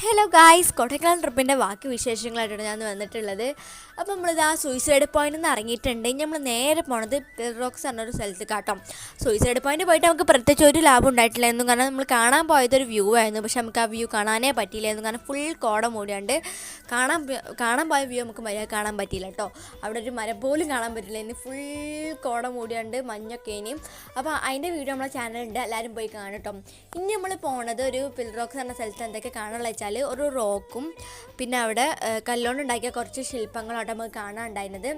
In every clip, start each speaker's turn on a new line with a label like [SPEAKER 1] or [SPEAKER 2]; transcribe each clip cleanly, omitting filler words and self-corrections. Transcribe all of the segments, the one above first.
[SPEAKER 1] Hello guys, Kodaikanal ട്രിപ്പിൻ്റെ ബാക്കി വിശേഷങ്ങളായിട്ടാണ് ഞാൻ വന്നിട്ടുള്ളത്. അപ്പോൾ നമ്മളിത് ആ സൂയിസൈഡ് പോയിന്റിൽ നിന്ന് ഇറങ്ങിയിട്ടുണ്ട്. നമ്മൾ നേരെ പോണത് പിൽ റോക്സ് എന്നൊരു സ്ഥലത്ത് കാട്ടാം. സൂയിസൈഡ് പോയിന്റ് പോയിട്ട് നമുക്ക് പ്രത്യേകിച്ച് ഒരു ലാഭം ഉണ്ടായിട്ടില്ലായിരുന്നു. കാരണം നമ്മൾ കാണാൻ പോയതൊരു വ്യൂ ആയിരുന്നു. പക്ഷെ നമുക്ക് ആ വ്യൂ കാണാനേ പറ്റിയില്ലായിരുന്നു. കാരണം ഫുൾ കോട മൂടിയാണ്ട് കാണാൻ പോയ വ്യൂ നമുക്ക് മര്യാദ കാണാൻ പറ്റിയില്ല കേട്ടോ. അവിടെ ഒരു മരം പോലും കാണാൻ പറ്റില്ല. ഇനി ഫുൾ കോട മൂടിയാണ്ട് മഞ്ഞൊക്കെ ഇനിയും. അപ്പോൾ അതിൻ്റെ വീഡിയോ നമ്മളെ ചാനലുണ്ട്, എല്ലാവരും പോയി കാണും കേട്ടോ. ഇനി നമ്മൾ പോണത് ഒരു പിൽ റോക്സ് എന്ന സ്ഥലത്ത് എന്തൊക്കെ കാണാനുള്ള വെച്ചാൽ ഒരു റോക്കും പിന്നെ അവിടെ കല്ലുകൊണ്ടുണ്ടാക്കിയ കുറച്ച് ശില്പങ്ങളായിട്ട് നമുക്ക് കാണാനുണ്ടായിരുന്നത്.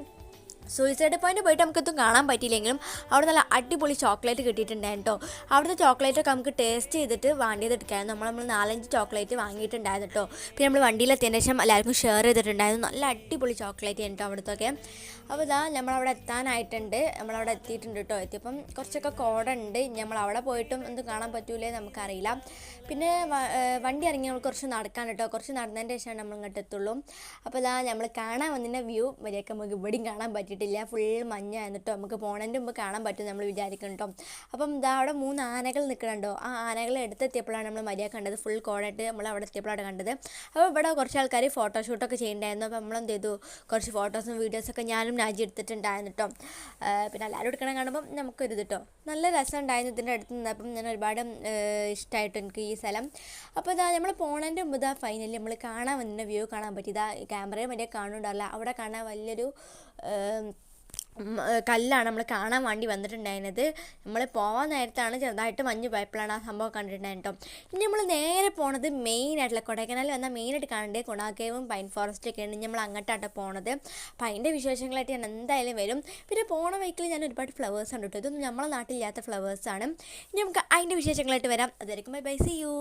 [SPEAKER 1] സൂയിസൈഡ് പോയിന്റ് പോയിട്ട് നമുക്കൊന്നും കാണാൻ പറ്റിയില്ലെങ്കിലും അവിടെ നല്ല അടിപൊളി ചോക്ലേറ്റ് കിട്ടിയിട്ടുണ്ടായിരുന്നു കേട്ടോ. അവിടുത്തെ ചോക്ലേറ്റൊക്കെ നമുക്ക് ടേസ്റ്റ് ചെയ്തിട്ട് വാങ്ങിയത് എടുക്കാമായിരുന്നു. നമ്മൾ 4-5 ചോക്ലേറ്റ് വാങ്ങിയിട്ടുണ്ടായിരുന്നു കേട്ടോ. പിന്നെ നമ്മൾ വണ്ടിയിലെത്തിയതിന് ശേഷം എല്ലാവർക്കും ഷെയർ ചെയ്തിട്ടുണ്ടായിരുന്നു. നല്ല അടിപൊളി ചോക്ലേറ്റ് ആണ് കേട്ടോ അവിടുത്തൊക്കെ. അപ്പോൾ ഇതാ നമ്മളവിടെ എത്താനായിട്ടുണ്ട്, നമ്മളവിടെ എത്തിയിട്ടുണ്ട് കേട്ടോ. എത്തിയപ്പം കുറച്ചൊക്കെ കോട ഉണ്ട്. നമ്മളവിടെ പോയിട്ടും എന്തും കാണാൻ പറ്റൂലേ നമുക്കറിയില്ല. പിന്നെ വണ്ടി ഇറങ്ങി നമ്മൾ കുറച്ച് നടക്കാൻ കേട്ടോ. കുറച്ച് നടന്നതിൻ്റെ ശേഷമാണ് നമ്മൾ ഇങ്ങോട്ട് എത്തുള്ളൂ. അപ്പോൾ ഇതാ നമ്മൾ കാണാൻ വന്നതിൻ്റെ വ്യൂ മര്യാദയ്ക്ക് നമുക്ക് ഇവിടെയും കാണാൻ പറ്റി. ഫുൾ മഞ്ഞായിരുന്നു കേട്ടോ. നമുക്ക് പോണതിൻ്റെ മുമ്പ് കാണാൻ പറ്റും നമ്മൾ വിചാരിക്കണം കേട്ടോ. അപ്പം ഇതാ അവിടെ 3 ആനകൾ നിൽക്കണുണ്ടോ. ആ ആനകളെ എടുത്തെത്തിയപ്പോഴാണ് നമ്മൾ മര്യാദ കണ്ടത്. ഫുൾ കോടായിട്ട് നമ്മൾ അവിടെ എത്തിയപ്പോഴാണ് കണ്ടത്. അപ്പോൾ ഇവിടെ കുറച്ച് ആൾക്കാർ ഫോട്ടോഷൂട്ടൊക്കെ ചെയ്തിട്ടുണ്ടായിരുന്നു. അപ്പോൾ നമ്മളെന്ത് ചെയ്തു, കുറച്ച് ഫോട്ടോസും വീഡിയോസൊക്കെ ഞാനും രാജി എടുത്തിട്ടുണ്ടായിരുന്നു കേട്ടോ. പിന്നെ എല്ലാവരും എടുക്കണം കാണുമ്പം നമുക്കൊരു കേട്ടോ നല്ല രസം ഉണ്ടായിരുന്നു. ഇതിൻ്റെ അടുത്ത് നിന്നപ്പം ഞാൻ ഒരുപാട് ഇഷ്ടമായിട്ട് എനിക്ക് ഈ സ്ഥലം. അപ്പോൾ ഇതാ നമ്മൾ പോണതിൻ്റെ മുമ്പ് ഇതാ ഫൈനലി നമ്മൾ കാണാൻ വന്നിട്ട് വ്യൂ കാണാൻ പറ്റി. ഇതാ ക്യാമറയിൽ മര്യാദ കാണുന്നുണ്ടാവില്ല. അവിടെ കാണാൻ വലിയൊരു കല്ലാണ് നമ്മൾ കാണാൻ വേണ്ടി വന്നിട്ടുണ്ടായിരുന്നത്. നമ്മൾ പോകാൻ നേരത്താണ് ചെറുതായിട്ട് മഞ്ഞ് പോയപ്പോഴാണ് ആ സംഭവം കണ്ടിട്ടുണ്ടായിരുന്നു കേട്ടോ. ഇനി നമ്മൾ നേരെ പോണത് മെയിനായിട്ടുള്ള കൊടൈക്കനാലിൽ വന്നാൽ മെയിനായിട്ട് കാണേണ്ടത് ഗുണ കേവും പൈൻ ഫോറസ്റ്റൊക്കെയാണ്. നമ്മൾ അങ്ങോട്ടാണ് പോണത്. അപ്പോൾ അതിൻ്റെ വിശേഷങ്ങളായിട്ട് ഞാൻ എന്തായാലും വരും. പിന്നെ പോണ വഴിക്കിൽ ഞാൻ ഒരുപാട് ഫ്ലവേഴ്സ് ഉണ്ട് കേട്ടോ. ഇതൊന്നും നമ്മളെ നാട്ടിലില്ലാത്ത ഫ്ലവേഴ്സാണ്. ഇനി നമുക്ക് അതിൻ്റെ വിശേഷങ്ങളായിട്ട് വരാം. അതായിരിക്കും ബൈ ബൈ, സീ യു.